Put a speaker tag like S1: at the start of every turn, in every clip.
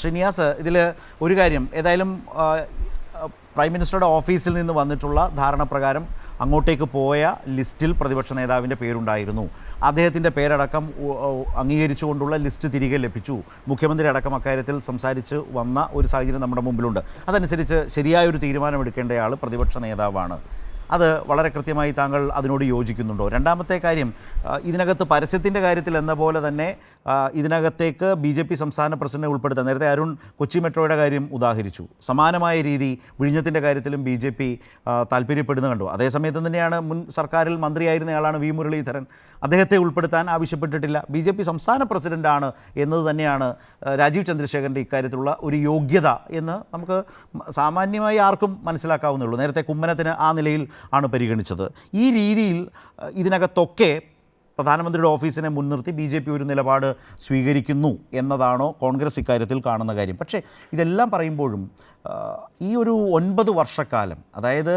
S1: ശ്രീനിവാസ്, ഇതിൽ ഒരു കാര്യം, ഏതായാലും പ്രൈം മിനിസ്റ്ററുടെ ഓഫീസിൽ നിന്ന് വന്നിട്ടുള്ള ധാരണപ്രകാരം അങ്ങോട്ടേക്ക് പോയ ലിസ്റ്റിൽ പ്രതിപക്ഷ നേതാവിൻ്റെ പേരുണ്ടായിരുന്നു. അദ്ദേഹത്തിൻ്റെ പേരടക്കം അംഗീകരിച്ചുകൊണ്ടുള്ള ലിസ്റ്റ് തിരികെ ലഭിച്ചു. മുഖ്യമന്ത്രി അടക്കം അക്കാര്യത്തിൽ സംസാരിച്ച് വന്ന ഒരു സാഹചര്യം നമ്മുടെ മുമ്പിലുണ്ട്. അതനുസരിച്ച് ശരിയായൊരു തീരുമാനമെടുക്കേണ്ടയാൾ പ്രതിപക്ഷ നേതാവാണ്. അത് വളരെ കൃത്യമായി താങ്കൾ അതിനോട് യോജിക്കുന്നുണ്ടോ? രണ്ടാമത്തെ കാര്യം, ഇതിനകത്ത് പരസ്യത്തിൻ്റെ കാര്യത്തിൽ എന്ന പോലെ തന്നെ ഇതിനകത്തേക്ക് BJP സംസ്ഥാന പ്രസിഡന്റിനെ ഉൾപ്പെടുത്താൻ, നേരത്തെ അരുൺ കൊച്ചി മെട്രോയുടെ കാര്യം ഉദാഹരിച്ചു, സമാനമായ രീതി വിഴിഞ്ഞത്തിൻ്റെ കാര്യത്തിലും BJP താല്പര്യപ്പെടുന്ന കണ്ടു. അതേസമയത്ത് തന്നെയാണ് മുൻ സർക്കാരിൽ മന്ത്രിയായിരുന്നയാളാണ് V മുരളീധരൻ, അദ്ദേഹത്തെ ഉൾപ്പെടുത്താൻ ആവശ്യപ്പെട്ടിട്ടില്ല. BJP സംസ്ഥാന പ്രസിഡന്റാണ് എന്നത് തന്നെയാണ് രാജീവ് ചന്ദ്രശേഖരൻ്റെ ഇക്കാര്യത്തിലുള്ള ഒരു യോഗ്യത എന്ന് നമുക്ക് സാമാന്യമായി ആർക്കും മനസ്സിലാക്കാവുന്നേ ഉള്ളൂ. നേരത്തെ കുമ്മനത്തിന് ആ നിലയിൽ ആണ് പരിഗണിച്ചത്. ഈ രീതിയിൽ ഇതിനകത്തൊക്കെ പ്രധാനമന്ത്രിയുടെ ഓഫീസിനെ മുൻനിർത്തി BJP ഒരു നിലപാട് സ്വീകരിക്കുന്നു എന്നതാണോ കോൺഗ്രസ് ഇക്കാര്യത്തിൽ കാണുന്ന കാര്യം? പക്ഷേ ഇതെല്ലാം പറയുമ്പോഴും ഈ ഒരു 9 വർഷക്കാലം, അതായത്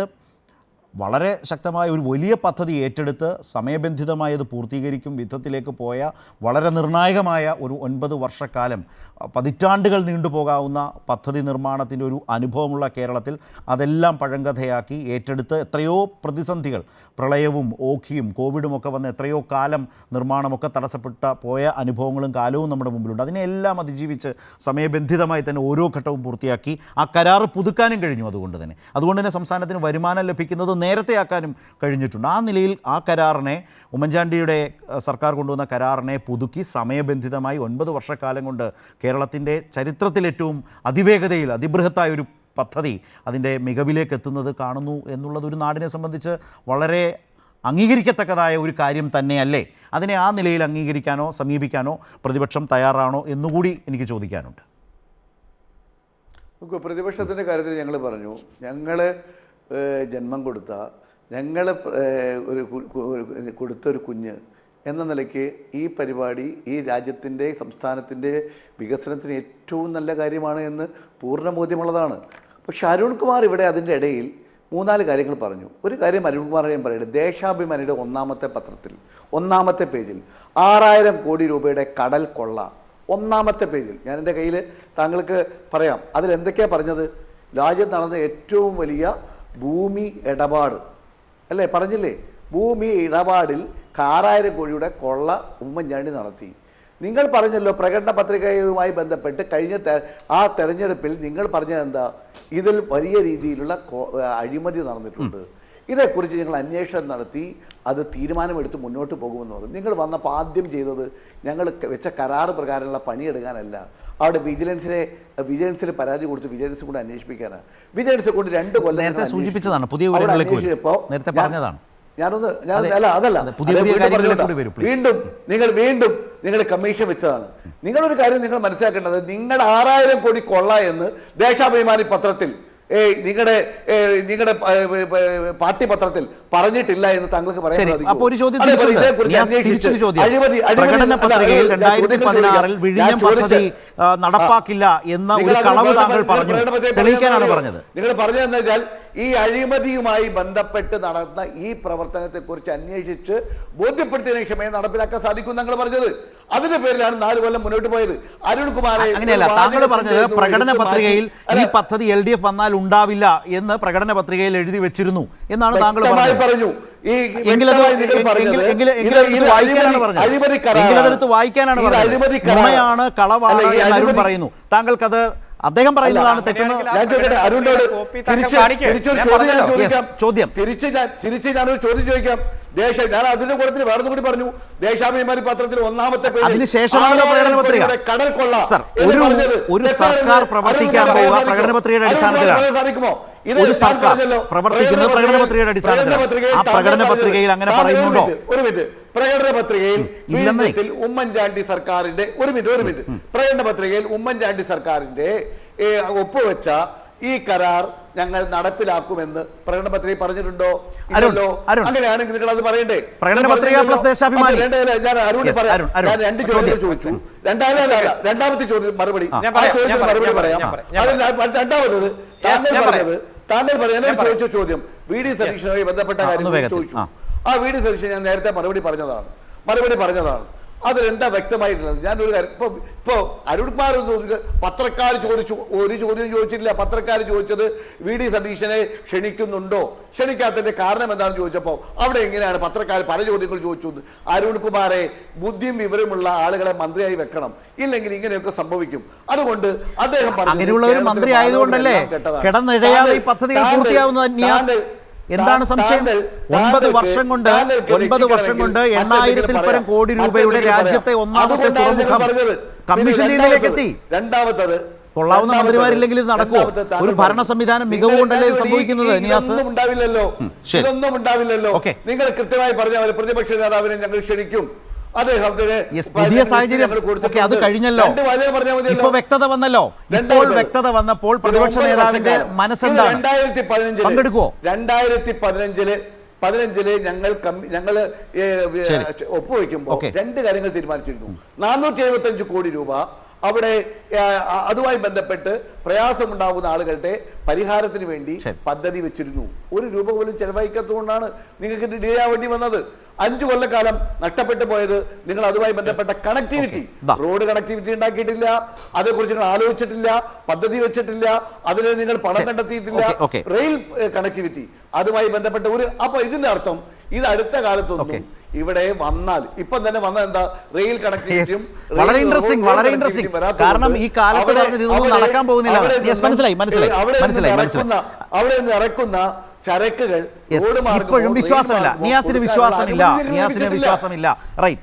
S1: വളരെ ശക്തമായ ഒരു വലിയ പദ്ധതി ഏറ്റെടുത്ത് സമയബന്ധിതമായത് പൂർത്തീകരിക്കും വിധത്തിലേക്ക് പോയ വളരെ നിർണായകമായ ഒരു 9 വർഷക്കാലം, പതിറ്റാണ്ടുകൾ നീണ്ടുപോകാവുന്ന പദ്ധതി നിർമ്മാണത്തിൻ്റെ ഒരു അനുഭവമുള്ള കേരളത്തിൽ അതെല്ലാം പഴങ്കഥയാക്കി ഏറ്റെടുത്ത് എത്രയോ പ്രതിസന്ധികൾ, പ്രളയവും ഓഖിയും കോവിഡുമൊക്കെ വന്ന് എത്രയോ കാലം നിർമ്മാണമൊക്കെ തടസ്സപ്പെട്ട പോയ അനുഭവങ്ങളും കാലവും നമ്മുടെ മുമ്പിലുണ്ട്. അതിനെല്ലാം അതിജീവിച്ച് സമയബന്ധിതമായി തന്നെ ഓരോ ഘട്ടവും പൂർത്തിയാക്കി ആ കരാറ് പുതുക്കാനും കഴിഞ്ഞു. അതുകൊണ്ട് തന്നെ സംസ്ഥാനത്തിന് വരുമാനം ലഭിക്കുന്നത് നേരത്തെയാക്കാനും കഴിഞ്ഞിട്ടുണ്ട്. ആ നിലയിൽ ആ കരാറിനെ, ഉമ്മൻചാണ്ടിയുടെ സർക്കാർ കൊണ്ടുവന്ന കരാറിനെ പുതുക്കി സമയബന്ധിതമായി 9 വർഷക്കാലം കൊണ്ട് കേരളത്തിൻ്റെ ചരിത്രത്തിലേറ്റവും അതിവേഗതയിൽ അതിബൃഹത്തായ ഒരു പദ്ധതി അതിൻ്റെ മികവിലേക്ക് എത്തുന്നത് കാണുന്നു എന്നുള്ളത് ഒരു നാടിനെ സംബന്ധിച്ച് വളരെ അംഗീകരിക്കത്തക്കതായ ഒരു കാര്യം തന്നെയല്ലേ? അതിനെ ആ നിലയിൽ അംഗീകരിക്കാനോ സമീപിക്കാനോ പ്രതിപക്ഷം തയ്യാറാണോ എന്നുകൂടി എനിക്ക് ചോദിക്കാനുണ്ട്.
S2: പ്രതിപക്ഷത്തിൻ്റെ കാര്യത്തിൽ ഞങ്ങൾ പറഞ്ഞു, ഞങ്ങൾ ജന്മം കൊടുത്ത, ഞങ്ങൾ കൊടുത്തൊരു കുഞ്ഞ് എന്ന നിലയ്ക്ക് ഈ പരിപാടി ഈ രാജ്യത്തിൻ്റെ സംസ്ഥാനത്തിൻ്റെ വികസനത്തിന് ഏറ്റവും നല്ല കാര്യമാണ് എന്ന് പൂർണ്ണ ബോധ്യമുള്ളതാണ്. പക്ഷെ അരുൺകുമാർ ഇവിടെ അതിൻ്റെ ഇടയിൽ 3-4 കാര്യങ്ങൾ പറഞ്ഞു. ഒരു കാര്യം അരുൺകുമാർ ഞാൻ പറയട്ടെ, ദേശാഭിമാനിയുടെ 1-ാമത്തെ പത്രത്തിൽ 1-ാമത്തെ പേജിൽ 6000 കോടി രൂപയുടെ കടൽ കൊള്ള 1-ാമത്തെ പേജിൽ, ഞാൻ എൻ്റെ കയ്യിൽ താങ്കൾക്ക് പറയാം, അതിലെന്തൊക്കെയാണ് പറഞ്ഞത്? രാജ്യത്ത് നടന്ന ഏറ്റവും വലിയ ഭൂമി ഇടപാട് അല്ലേ, പറഞ്ഞില്ലേ? ഭൂമി ഇടപാടിൽ 6000 കോടിയുടെ കൊള്ള ഉമ്മൻചാണ്ടി നടത്തി. നിങ്ങൾ പറഞ്ഞല്ലോ പ്രകടന പത്രികയുമായി ബന്ധപ്പെട്ട് കഴിഞ്ഞ ആ തെരഞ്ഞെടുപ്പിൽ നിങ്ങൾ പറഞ്ഞത് എന്താ? ഇതിൽ വലിയ രീതിയിലുള്ള അഴിമതി നടന്നിട്ടുണ്ട്, ഇതേക്കുറിച്ച് ഞങ്ങൾ അന്വേഷണം നടത്തി അത് തീരുമാനമെടുത്ത് മുന്നോട്ട് പോകുമെന്ന് പറഞ്ഞു. നിങ്ങൾ വന്നപ്പോൾ ആദ്യം ചെയ്തത് ഞങ്ങൾ വെച്ച കരാറ് പ്രകാരമുള്ള പണിയെടുക്കാനല്ല, അവിടെ വിജിലൻസിന് പരാതി കൊടുത്ത് വിജിലൻസ് കൊണ്ട് അന്വേഷിപ്പിക്കാനാണ്. വിജിലൻസ് കൊണ്ട് 2 കൊല്ലം
S1: നേരത്തെ സൂചിപ്പിച്ചതാണ്, പുതിയ നേരത്തെ പറഞ്ഞതാണ്.
S2: വീണ്ടും നിങ്ങൾ കമ്മീഷൻ വെച്ചതാണ്. നിങ്ങളൊരു കാര്യം നിങ്ങൾ മനസ്സിലാക്കേണ്ടത്, നിങ്ങൾ 6000 കോടി കൊള്ള എന്ന് ദേശാഭിമാനി പത്രത്തിൽ നിങ്ങളുടെ പാർട്ടി പത്രത്തിൽ പറഞ്ഞിട്ടില്ല എന്ന് താങ്കൾക്ക് പറയാൻ സാധിക്കും.
S1: നടപ്പാക്കില്ല എന്ന ഒരു കളവ് താങ്കൾ പറഞ്ഞു, തെളിയിക്കാനാണ് പറഞ്ഞത്.
S2: നിങ്ങൾ പറഞ്ഞതെന്ന് വെച്ചാൽ ഈ അഴിമതിയുമായി ബന്ധപ്പെട്ട് നടന്ന ഈ പ്രവർത്തനത്തെക്കുറിച്ച് അന്വേഷിച്ച് ബോധ്യപ്പെടുത്തിയതിനു ശേഷമേ നടപ്പിലാക്കാൻ സാധിക്കും ഞങ്ങൾ പറഞ്ഞത്. അതിന്റെ പേരിലാണ് 4 കൊല്ലം മുന്നോട്ട് പോയത്. അരുൺകുമാറെ
S1: അങ്ങനെയല്ല, താങ്കൾ പറഞ്ഞത് പ്രകടന പത്രികയിൽ ഈ പദ്ധതി LDF വന്നാൽ ഉണ്ടാവില്ല എന്ന് പ്രകടന പത്രികയിൽ എഴുതി വെച്ചിരുന്നു എന്നാണ് താങ്കൾ
S2: പറഞ്ഞു.
S1: എങ്കിലതെടുത്ത് വായിക്കാനാണ് പറഞ്ഞത്. നുണയാണ്, കളവാണ് എന്ന് അരുൺ പറയുന്നു. താങ്കൾക്കത് അദ്ദേഹം പറയുന്നതാണ് തെറ്റെന്ന്
S2: ഞാൻ ചോദിക്കട്ടെ? അരുണിനോട് ചോദ്യം തിരിച്ച് ഞാനൊരു ചോദ്യം ചോദിക്കാം. ഞാൻ അതിന്റെ കൂട്ടത്തിൽ വേറെ കൂടി പറഞ്ഞു, ദേശാഭിമാനി പത്രത്തിൽ 1-ാമത്തെ പേജിൽ കടൽ കൊള്ള
S1: ഒരു സർക്കാർ പ്രവർത്തിക്കാൻ പോവുക പ്രകടന പത്രികയുടെ അടിസ്ഥാനത്തിലാണ്. ഒരു സർക്കാർ പ്രവർത്തിക്കുന്നത് പ്രകടന പത്രികയുടെ അടിസ്ഥാനത്തിലാണ്. ആ പ്രകടന പത്രികയിൽ അങ്ങനെ പറയുന്നുണ്ടോ?
S2: ഒരു മിനിറ്റ്. പ്രകടന പത്രികയിൽ ഉമ്മൻചാണ്ടി സർക്കാരിന്റെ പ്രകടന പത്രികയിൽ ഉമ്മൻചാണ്ടി സർക്കാരിന്റെ ഒപ്പുവെച്ച ഈ കരാർ ഞങ്ങൾ നടപ്പിലാക്കുമെന്ന് പ്രകടന പത്രിക പറഞ്ഞിട്ടുണ്ടോ? ഇല്ലല്ലോ. അങ്ങനെയാണെങ്കിൽ നിങ്ങൾ അത് പറയണ്ടേ?
S1: പ്രകടന പത്രിക പ്ലസ് ദേശാഭിമാനി.
S2: ഞാൻ അരുണിന് പറയാം. ഞാൻ 2 ചോദ്യം ചോദിച്ചു. രണ്ടാമത്തെ ചോദ്യം മറുപടി പറയാം. രണ്ടാമത് താങ്കൾ പറയാൻ ചോദിച്ച ചോദ്യം VD സതീശനുമായി ബന്ധപ്പെട്ട കാര്യം ചോദിച്ചു. ആ VD സതീശൻ ഞാൻ നേരത്തെ മറുപടി പറഞ്ഞതാണ്. അതിലെന്താ വ്യക്തമായിട്ടുള്ളത്? ഞാനൊരു കാര്യം ഇപ്പോൾ അരുൺകുമാർ പത്രക്കാർ ചോദിച്ചു, ഒരു ചോദ്യം ചോദിച്ചിട്ടില്ല. പത്രക്കാർ ചോദിച്ചത് വി ഡി സതീശനെ ക്ഷണിക്കുന്നുണ്ടോ, ക്ഷണിക്കാത്തതിന്റെ കാരണം എന്താണെന്ന് ചോദിച്ചപ്പോൾ അവിടെ എങ്ങനെയാണ് പത്രക്കാർ പല ചോദ്യങ്ങൾ ചോദിച്ചു. അരുൺകുമാറെ ബുദ്ധിയും വിവരമുള്ള ആളുകളെ മന്ത്രിയായി വെക്കണം, ഇല്ലെങ്കിൽ ഇങ്ങനെയൊക്കെ സംഭവിക്കും. അതുകൊണ്ട് അദ്ദേഹം
S1: അങ്ങനെയുള്ളവർ മന്ത്രി ആയതുകൊണ്ടല്ലേ കിടന്നിഴയാതെ ഈ പദ്ധതികൾ പൂർത്തിയാവുന്നത്. നിയാസ്, എന്താണ് സംശയം? 9 വർഷം കൊണ്ട് 8,000-ൽ പരം കോടി രൂപയുടെ രാജ്യത്തെ ഒന്നാമത്തെ തുറമുഖം കമ്മീഷൻ ചെയ്തതിലേക്ക് എത്തി.
S2: രണ്ടാമത്തത്,
S1: കൊള്ളാവുന്ന മന്ത്രിമാരില്ലെങ്കിൽ ഇത് നടക്കുമോ? ഒരു ഭരണ സംവിധാനം മികവ് കൊണ്ടല്ലേ ഇത് സംഭവിക്കുന്നത്. നിയാസ്,
S2: ഉണ്ടാവില്ലല്ലോ, ഇതൊന്നും ഉണ്ടാവില്ലല്ലോ. നിങ്ങൾ കൃത്യമായി പറഞ്ഞ പ്രതിപക്ഷ നേതാവിനെ ഞങ്ങൾ ക്ഷണിക്കും.
S1: പുതിയ സാഹചര്യം അത് കഴിഞ്ഞല്ലോ, ഇപ്പൊ വ്യക്തത വന്നല്ലോ. ഇപ്പോൾ വ്യക്തത വന്നപ്പോൾ പ്രതിപക്ഷ നേതാവിന്റെ മനസ്സെന്താണ്?
S2: 2015
S1: പങ്കെടുക്കുവോ?
S2: 2015 ഞങ്ങൾ ഒപ്പുവെക്കുമ്പോൾ 2 കാര്യങ്ങൾ തീരുമാനിച്ചിരുന്നു. 475 കോടി രൂപ അവിടെ അതുമായി ബന്ധപ്പെട്ട് പ്രയാസമുണ്ടാകുന്ന ആളുകളുടെ പരിഹാരത്തിന് വേണ്ടി പദ്ധതി വെച്ചിരുന്നു. 1 രൂപ പോലും ചെലവഴിക്കാത്തതുകൊണ്ടാണ് നിങ്ങൾക്ക് ഇത് ഡിലേ ആവേണ്ടി വന്നത്. 5 കൊല്ലക്കാലം നഷ്ടപ്പെട്ടു പോയത് നിങ്ങൾ അതുമായി ബന്ധപ്പെട്ട കണക്ടിവിറ്റി, റോഡ് കണക്ടിവിറ്റി ഉണ്ടാക്കിയിട്ടില്ല, അതേക്കുറിച്ച് നിങ്ങൾ ആലോചിച്ചിട്ടില്ല, പദ്ധതി വെച്ചിട്ടില്ല, അതിന് നിങ്ങൾ പണം കണ്ടെത്തിയിട്ടില്ല. റെയിൽ കണക്ടിവിറ്റി അതുമായി ബന്ധപ്പെട്ട അപ്പൊ ഇതിന്റെ അർത്ഥം ഇത് അടുത്ത കാലത്തൊന്നും ഇവിടെ വന്നാൽ ഇപ്പം തന്നെ വന്നാൽ എന്താ, റെയിൽ കണക്ടിവിറ്റിയും
S1: വളരെ ഇൻട്രസ്റ്റിംഗ്. കാരണം ഈ കാലത്ത് ഇതൊന്നും നടക്കാൻ പോകുന്നില്ല.
S2: അവിടെ നിന്ന് ഇറക്കുന്ന ചരക്കുകൾ
S1: ഇപ്പോഴും വിശ്വാസമില്ല. നിയാസിന് വിശ്വാസമില്ല. റൈറ്റ്.